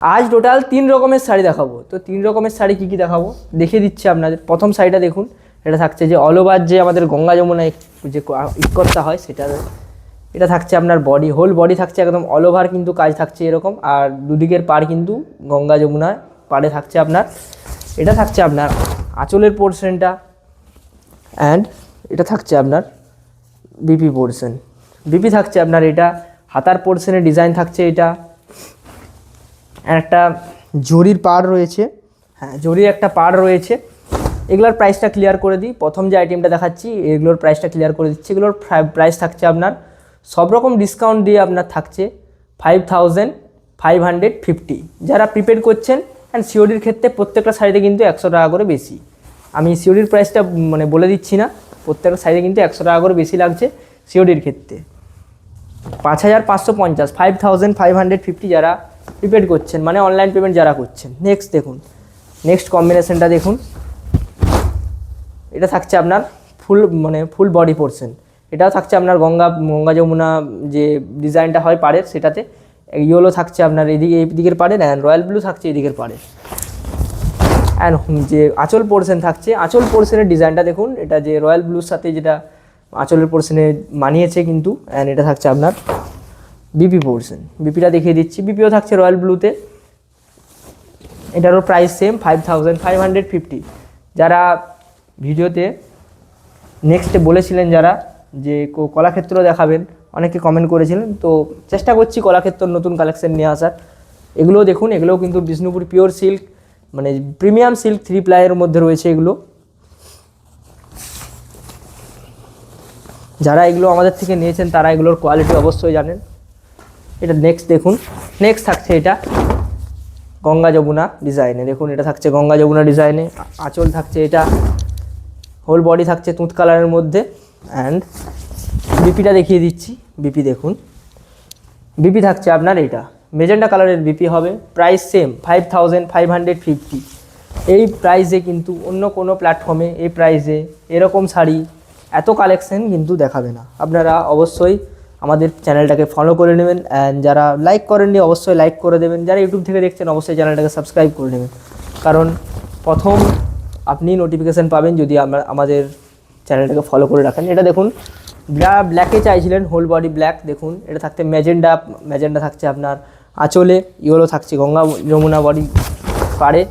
আজ টোটাল 3 রকমের শাড়ি দেখাবো। তো 3 রকমের শাড়ি কী কী দেখাবো দেখিয়ে দিচ্ছি আপনাদের। প্রথম শাড়িটা দেখুন, এটা থাকছে যে অল ওভার যে আমাদের গঙ্গা যমুনায় যে ইকট্টা হয় সেটা। এটা থাকছে আপনার বডি, হোল বডি থাকছে একদম অল ওভার কিন্তু কাজ থাকছে এরকম, আর দুদিকের পাড় কিন্তু গঙ্গা যমুনায় পাড়ে থাকছে আপনার। এটা থাকছে আপনার আঁচলের পোর্শনটা, অ্যান্ড এটা থাকছে আপনার বিপি পোর্শন। বিপি থাকছে আপনার এটা হাতার পোর্শনের ডিজাইন থাকছে এটা, একটা জরির পাড় রয়েছে, হ্যাঁ জরির একটা পাড় রয়েছে। এগুলোর প্রাইসটা ক্লিয়ার করে দিই। প্রথম যে আইটেমটা দেখাচ্ছি এগুলোর প্রাইসটা ক্লিয়ার করে দিচ্ছি। এগুলোর প্রাইস থাকছে আপনার সব রকম ডিসকাউন্ট দিয়ে আপনার থাকছে 5550। যারা প্রিপেড করছেন অ্যান্ড সিওডির ক্ষেত্রে প্রত্যেকটা শাড়িতে কিন্তু 100 টাকা করে বেশি। আমি সিওডির প্রাইসটা মানে বলে দিচ্ছি না, প্রত্যেকটা শাড়িতে কিন্তু 100 টাকা করে বেশি লাগছে সিওডির ক্ষেত্রে। 5550, 5550 যারা প্রিপেড করছেন মানে অনলাইন পেমেন্ট যারা করছেন। নেক্সট দেখুন, নেক্সট কম্বিনেশনটা দেখুন, এটা থাকছে আপনার ফুল বডি পোর্শন। এটাও থাকছে আপনার গঙ্গা যমুনা যে ডিজাইনটা হয় পাড়ের সেটাতে। ইয়েলো থাকছে আপনার এইদিকের পাড়ে, অ্যান্ড রয়্যাল ব্লু থাকছে এদিকের পাড়ে। অ্যান্ড যে আঁচল পোর্শন থাকছে, আঁচল পোর্শনের ডিজাইনটা দেখুন, এটা যে রয়্যাল ব্লুর সাথে যেটা আঁচলের পোর্শনে মানিয়েছে কিন্তু। অ্যান্ড এটা থাকছে আপনার বিপি পোর্শন, বিপিটা দেখিয়ে দিচ্ছি। বিপিও থাকছে রয়্যাল ব্লুতে। এটারও প্রাইস সেম 5550। যারা ভিডিওতে নেক্সটে বলেছিলেন যারা যে কলাক্ষেত্র দেখাবেন, অনেকে কমেন্ট করেছিলেন, তো চেষ্টা করছি কলাক্ষেত্র নতুন কালেকশন নিয়ে আসার। এগুলোও দেখুন, এগুলোও কিন্তু বিষ্ণুপুর পিওর সিল্ক মানে প্রিমিয়াম সিল্ক 3 প্লাইয়ের মধ্যে রয়েছে এগুলো। যারা এগুলো আমাদের থেকে নিয়েছেন তারা এগুলোর কোয়ালিটি অবশ্যই জানেন। এটা নেক্সট দেখুন, নেক্সট থাকছে এটা গঙ্গা যমুনা ডিজাইনে। দেখুন এটা থাকছে গঙ্গা যমুনা ডিজাইনে, আঁচল থাকছে এটা, হোল বডি থাকছে তুঁত কালারের মধ্যে। অ্যান্ড বিপিটা দেখিয়ে দিচ্ছি। বিপি দেখুন, বিপি থাকছে আপনার এটা মেজেন্ডা কালারের বিপি হবে। Price same 5550। এই প্রাইসে কিন্তু অন্য কোনো প্ল্যাটফর্মে এই প্রাইসে এরকম শাড়ি এত কালেকশন কিন্তু দেখাবে না। আপনারা অবশ্যই আমাদের চ্যানেলটাকে ফলো করে নেবেন, অ্যান্ড যারা লাইক করেননি অবশ্যই লাইক করে দেবেন। যারা ইউটিউব থেকে দেখছেন অবশ্যই চ্যানেলটাকে সাবস্ক্রাইব করে নেবেন, কারণ প্রথম আপনি নোটিফিকেশান পাবেন যদি আমাদের চ্যানেলটাকে ফলো করে রাখেন। এটা দেখুন, ব্ল্যাকে চাইছিলেন, হোল বডি ব্ল্যাক। দেখুন এটা থাকতে ম্যাজেন্ডা থাকছে আপনার আঁচলে, ইয়েলো থাকছে গঙ্গা যমুনা বডি পাড়ে।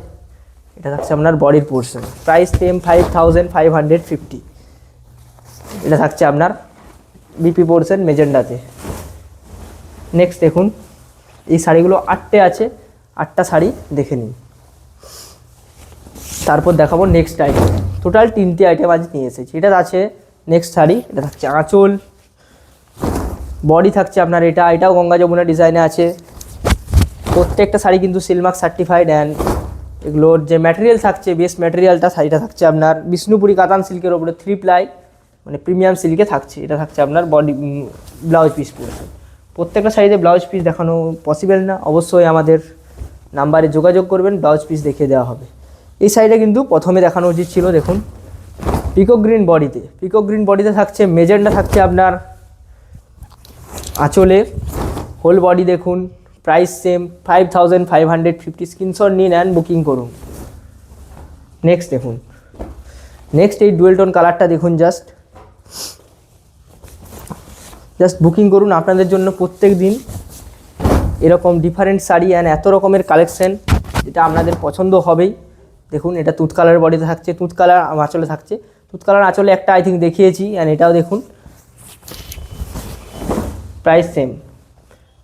এটা থাকছে আপনার বডির পোর্শন। Price same 5550। এটা থাকছে আপনার বিপি পোর্শন মেজেন্ডাতে। নেক্সট দেখুন, এই শাড়িগুলো 8টে আছে, 8টা শাড়ি দেখে নিন, তারপর দেখাবো নেক্সট আইটেম। টোটাল 3টে আইটেম আজ নিয়ে এসেছি। এটা আছে নেক্সট শাড়ি, এটা থাকছে আঁচল, বডি থাকছে আপনার এটাও গঙ্গা যমুনা ডিজাইনে আছে। প্রত্যেকটা শাড়ি কিন্তু সিলমার্ক সার্টিফাইড। অ্যান্ড এগুলোর যে ম্যাটেরিয়াল থাকছে, বেস্ট ম্যাটেরিয়ালটা শাড়িটা থাকছে আপনার বিষ্ণুপুরি কাতান সিল্কের ওপরে 3 প্লাই মানে প্রিমিয়াম সিল্কে থাকছে। এটা থাকছে আপনার বডি ব্লাউজ পিস পোর্শন। প্রত্যেকটা শাড়িতে ব্লাউজ পিস দেখানো পসিবল না, অবশ্যই আমাদের নাম্বারে যোগাযোগ করবেন, ব্লাউজ পিস দেখিয়ে দেওয়া হবে। এই শাড়িটা কিন্তু প্রথমে দেখানো উচিত ছিল। দেখুন পিকক গ্রিন বডিতে থাকছে মেজেন্ডা থাকছে আপনার আঁচলে, হোল বডি দেখুন। Price same 5550। স্ক্রিনশট নিন অ্যান্ড বুকিং করুন। নেক্সট দেখুন, নেক্সট এই ডুয়েল টোন কালারটা দেখুন, জাস্ট বুকিং করুন। আপনাদের জন্য প্রত্যেক দিন এরকম ডিফারেন্ট শাড়ি অ্যান্ড এত রকমের কালেকশন, যেটা আপনাদের পছন্দ হবেই। দেখুন এটা তুঁত কালারের বডিতে থাকছে, তুঁত কালার আঁচলে থাকছে। তুঁত কালার আঁচলে একটা আই থিঙ্ক দেখিয়েছি, অ্যান্ড এটাও দেখুন প্রাইস সেম।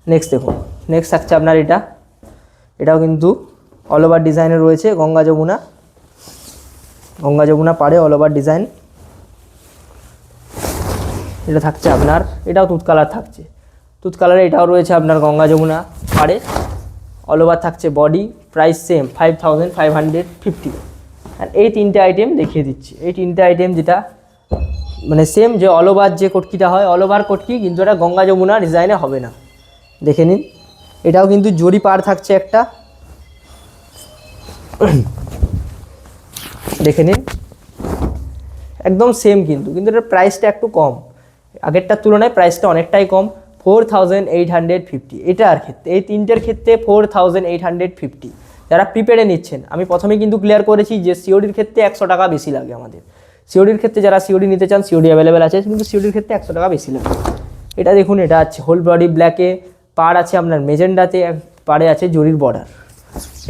নেক্সট দেখুন, নেক্সট থাকছে আপনার এটাও কিন্তু অল ওভার ডিজাইনে রয়েছে গঙ্গা যমুনা পাড়ে অল ওভার ডিজাইন। এটা থাকছে আপনার, এটাও তুঁত কালার থাকছে, তুঁত কালারে এটাও রয়েছে আপনার গঙ্গা যমুনা পাড়ে, অল ওভার থাকছে বডি। Price same 5550। আর এই 3টে আইটেম দেখিয়ে দিচ্ছি। এই 3টে আইটেম যেটা মানে সেম যে অল ওভার যে কটকিটা হয়, অল ওভার কটকি, কিন্তু এটা গঙ্গা যমুনা ডিজাইনে হবে না। দেখে নিন, এটাও কিন্তু জরি পাড় থাকছে একটা, দেখে নিন একদম সেম কিন্তু এটার প্রাইসটা একটু কম, আগেরটার তুলনায় প্রাইসটা অনেকটাই কম। 4850, এটার ক্ষেত্রে এই তিনটের ক্ষেত্রে 4850। যারা প্রিপেডে নিচ্ছেন, আমি প্রথমে কিন্তু ক্লিয়ার করেছি যে সিওডির ক্ষেত্রে 100 টাকা বেশি লাগে আমাদের। সিওডির ক্ষেত্রে যারা সিওডি নিতে চান সিওডি অ্যাভেলেবেল আছে, কিন্তু সিওডির ক্ষেত্রে 100 টাকা বেশি লাগে। এটা দেখুন, এটা আছে হোল বডি ব্ল্যাকে, পাড় আছে আপনার মেজেন্ডাতে, পাড়ে আছে জরির বর্ডার।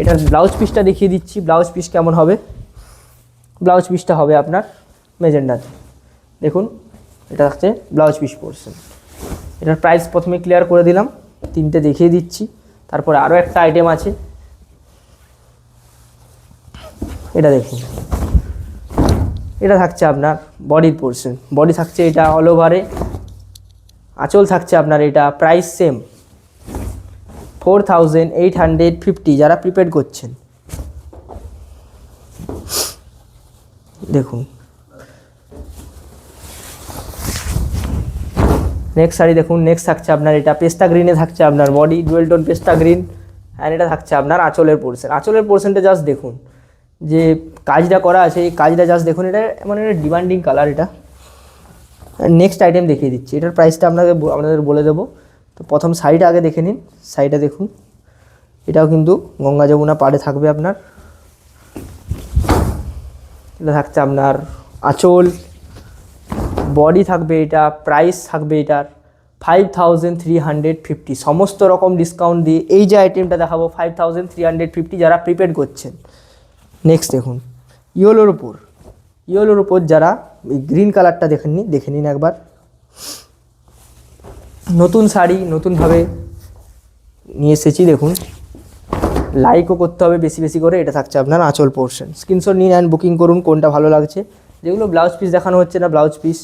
এটার ব্লাউজ পিসটা দেখিয়ে দিচ্ছি, ব্লাউজ পিস কেমন হবে। ব্লাউজ পিসটা হবে আপনার মেজেন্ডাতে, দেখুন এটা হচ্ছে ব্লাউজ পিস পোর্শন। এটার প্রাইস প্রথমে ক্লিয়ার করে দিলাম, তিনটে দেখিয়ে দিচ্ছি। তারপরে আরও একটা আইটেম আছে, এটা দেখুন, এটা থাকছে আপনার বডির পোর্শন। বডি থাকছে এটা অল ওভারে, আঁচল থাকছে আপনার এটা প্রাইস সেম 4850 যারা প্রিপেড করছেন। দেখুন নেক্সট শাড়ি দেখুন, নেক্সট থাকছে আপনার এটা পেস্তা গ্রিনে থাকছে আপনার বডি, ডুয়েল টোন পেস্তা গ্রিন, অ্যান্ড এটা থাকছে আপনার আঁচলের পোর্শন। আঁচলের পোর্শনটা জাস্ট দেখুন, যে কাজটা করা আছে এই কাজটা জাস্ট দেখুন, এটা মানে এটা ডিমান্ডিং কালার। এটা নেক্সট আইটেম দেখিয়ে দিচ্ছি, এটার প্রাইসটা আপনাদের বলে দেবো। তো প্রথম শাড়িটা আগে দেখে নিন, শাড়িটা দেখুন, এটাও কিন্তু গঙ্গা যমুনা পাড়ে থাকবে আপনার। এটা থাকছে আপনার আঁচল, বডি থাকবে এটা, প্রাইস থাকবে এটার 5350। সমস্ত রকম ডিসকাউন্ট দিয়ে এই যে আইটেমটা দেখাবো 5350 যারা প্রিপেড করছেন। নেক্সট দেখুন ইয়েলোর উপর যারা এই গ্রিন কালারটা দেখে নিন একবার। নতুন শাড়ি নতুনভাবে নিয়ে এসেছি, দেখুন লাইকও করতে হবে বেশি বেশি করে। এটা থাকছে আপনার আঁচল পোর্শন, স্ক্রিনশট নিন অ্যান্ড বুকিং করুন কোনটা ভালো লাগছে। যেগুলো ব্লাউজ পিস দেখানো হচ্ছে না, ব্লাউজ পিস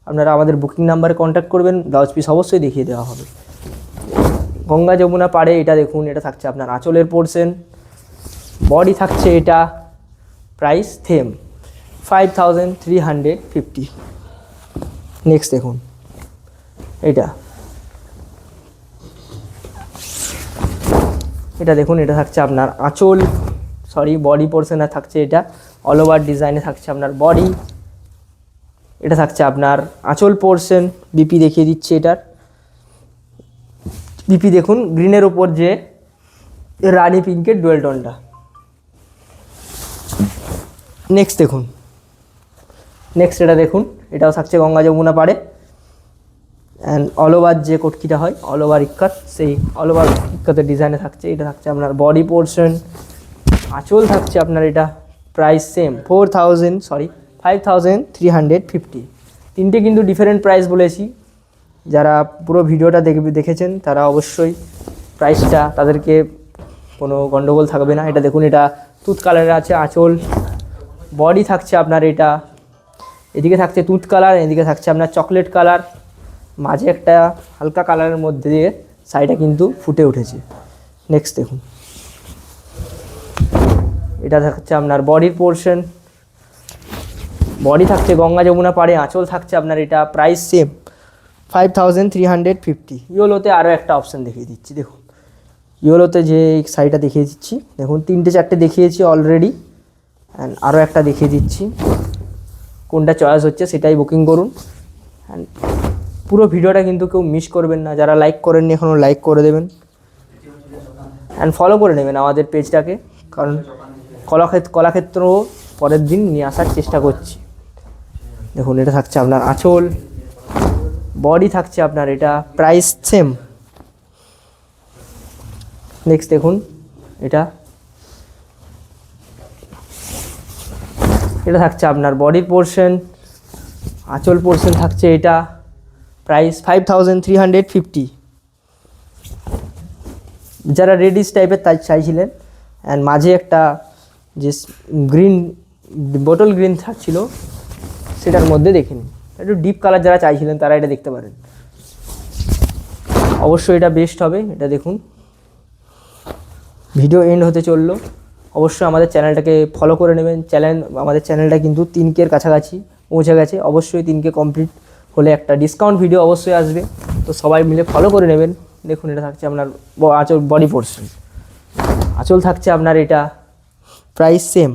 আপনারা আমাদের বুকিং নাম্বারে কন্ট্যাক্ট করবেন, ব্লাউজ পিস অবশ্যই দেখিয়ে দেওয়া হবে। গঙ্গা যমুনা পাড়ে এটা দেখুন, এটা থাকছে আপনার আঁচলের পোর্শন, বডি থাকছে এটা, প্রাইস সেম 5350। নেক্সট দেখুন এটা দেখুন, এটা থাকছে আপনার আঁচল বডি পোর্শনে থাকছে এটা অল ওভার ডিজাইনে থাকছে আপনার বডি। এটা থাকছে আপনার আঁচল পোর্শন, বিপি দেখিয়ে দিচ্ছে এটার। বিপি দেখুন গ্রিনের ওপর যে রানি পিঙ্কের ডুয়েল টোনটা। নেক্সট দেখুন, এটা দেখুন, এটাও থাকছে গঙ্গা যমুনা পাড়ে, অ্যান্ড অল ওভার যে কটকিটা হয় অল ওভার ইক্কাত, সেই অল ওভার ইক্কাতের ডিজাইনে থাকছে। এটা থাকছে আপনার বডি পোর্শন, আঁচল থাকছে আপনার এটা প্রাইস সেম 5350। তিনটে কিন্তু ডিফারেন্ট প্রাইস বলেছি, যারা পুরো ভিডিওটা দেখেছেন তারা অবশ্যই প্রাইসটা তাদেরকে কোনো গন্ডগোল থাকবে না। এটা দেখুন, এটা তুত কালারের আছে আঁচল, বডি থাকছে আপনার এটা, এদিকে থাকছে তুত কালার, এদিকে থাকছে আপনার চকলেট কালার, মাঝে একটা হালকা কালারের মধ্যে দিয়ে শাড়িটা কিন্তু ফুটে উঠেছে। নেক্সট দেখুন, এটা থাকছে আপনার বডির পোর্শন, বডি থাকছে গঙ্গা যমুনা পাড়ে, আঁচল থাকছে আপনার এটা প্রাইস সেম 5350। ইয়েলোতে আরও একটা অপশান দেখিয়ে দিচ্ছি, দেখুন ইয়েলোতে যে শাড়িটা দেখিয়ে দিচ্ছি, দেখুন তিনটে চারটে দেখিয়েছি অলরেডি, অ্যান্ড আরও একটা দেখিয়ে দিচ্ছি। কোনটা চয়েস হচ্ছে সেটাই বুকিং করুন, অ্যান্ড পুরো ভিডিওটা কিন্তু কেউ মিস করবেন না। যারা লাইক করেননি এখনও লাইক করে দেবেন, অ্যান্ড ফলো করে নেবেন আমাদের পেজটাকে, কারণ কলাক্ষেত্রও পরের দিন নিয়ে আসার চেষ্টা করছি। দেখুন, এটা থাকছে আপনার আঁচল, বডি থাকছে আপনার এটা প্রাইস সেম। নেক্সট দেখুন, এটা থাকছে আপনার বডির পোর্শন, আঁচল পোর্শন থাকছে এটা প্রাইস 5350। যারা রেডিস টাইপের তাই চাইছিলেন, অ্যান্ড মাঝে একটা যে গ্রিন বটল গ্রিন থাকছিল সেটার মধ্যে দেখে নিন, একটু ডিপ কালার যারা চাইছিলেন তারা এটা দেখতে পারেন, অবশ্যই এটা বেস্ট হবে। এটা দেখুন, ভিডিও এন্ড হতে চললো, অবশ্যই আমাদের চ্যানেলটাকে ফলো করে নেবেন। আমাদের চ্যানেলটা কিন্তু 3K কাছাকাছি পৌঁছে গেছে, অবশ্যই 3K কমপ্লিট হলে একটা ডিসকাউন্ট ভিডিও অবশ্যই আসবে, তো সবাই মিলে ফলো করে নেবেন। দেখুন, এটা থাকছে আপনার আঁচল বডি পোর্শন, আঁচল থাকছে আপনার এটা প্রাইস সেম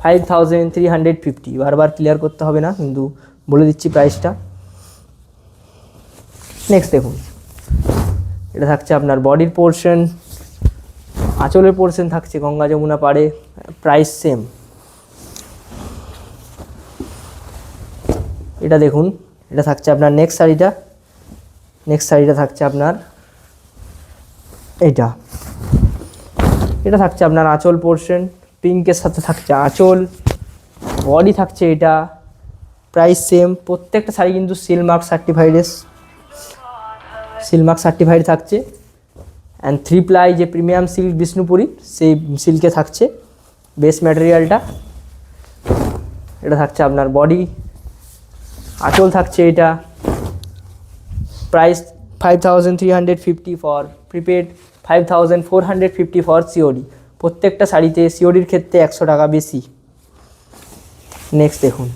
5350। বারবার ক্লিয়ার করতে হবে না, কিন্তু বলে দিচ্ছি প্রাইসটা। নেক্সট দেখুন, এটা থাকছে আপনার বডির পোর্শন, আঁচলের পোর্শন থাকছে গঙ্গা যমুনা পাড়ে, প্রাইস সেম। এটা দেখুন, এটা থাকছে আপনার নেক্সট শাড়িটা থাকছে আপনার এটা থাকছে আপনার আঁচল পোর্শন, পিঙ্কের সাথে থাকছে আঁচল, বডি থাকছে এটা, প্রাইস সেম। প্রত্যেকটা শাড়ি কিন্তু সিলমার্ক সার্টিফাইড থাকছে। অ্যান্ড 3 প্লাই যে প্রিমিয়াম সিল্ক বিষ্ণুপুরি, সেই সিল্কে থাকছে বেস ম্যাটেরিয়ালটা। এটা থাকছে আপনার বডি, আঁচল থাকছে এটা, price 5350 for prepaid, 5450 for COD. প্রত্যেকটা শাড়িতে সিওডির ক্ষেত্রে 100 টাকা বেশি। নেক্সট দেখুন,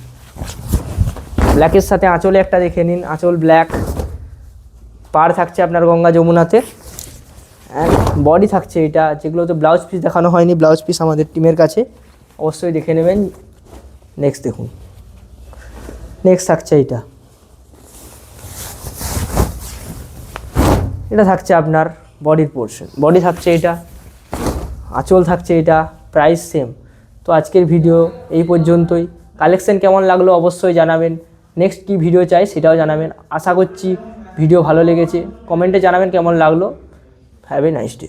ব্ল্যাকের সাথে আঁচলে একটা দেখে নিন, আঁচল ব্ল্যাক, পাড় থাকছে আপনার গঙ্গা যমুনাতে, অ্যান্ড বডি থাকছে এটা। যেগুলোতে ব্লাউজ পিস দেখানো হয়নি, ব্লাউজ পিস আমাদের টিমের কাছে, অবশ্যই দেখে নেবেন। নেক্সট দেখুন, নেক্সট থাকছে এটা থাকছে আপনার বডির পোর্শন, বডি থাকছে এটা, আঁচল থাকছে এটা, প্রাইস সেম। তো আজকের ভিডিও এই পর্যন্তই। কালেকশন কেমন লাগলো অবশ্যই জানাবেন, নেক্সট কী ভিডিও চাই সেটাও জানাবেন। আশা করছি ভিডিও ভালো লেগেছে, কমেন্টে জানাবেন কেমন লাগলো। Have a nice day.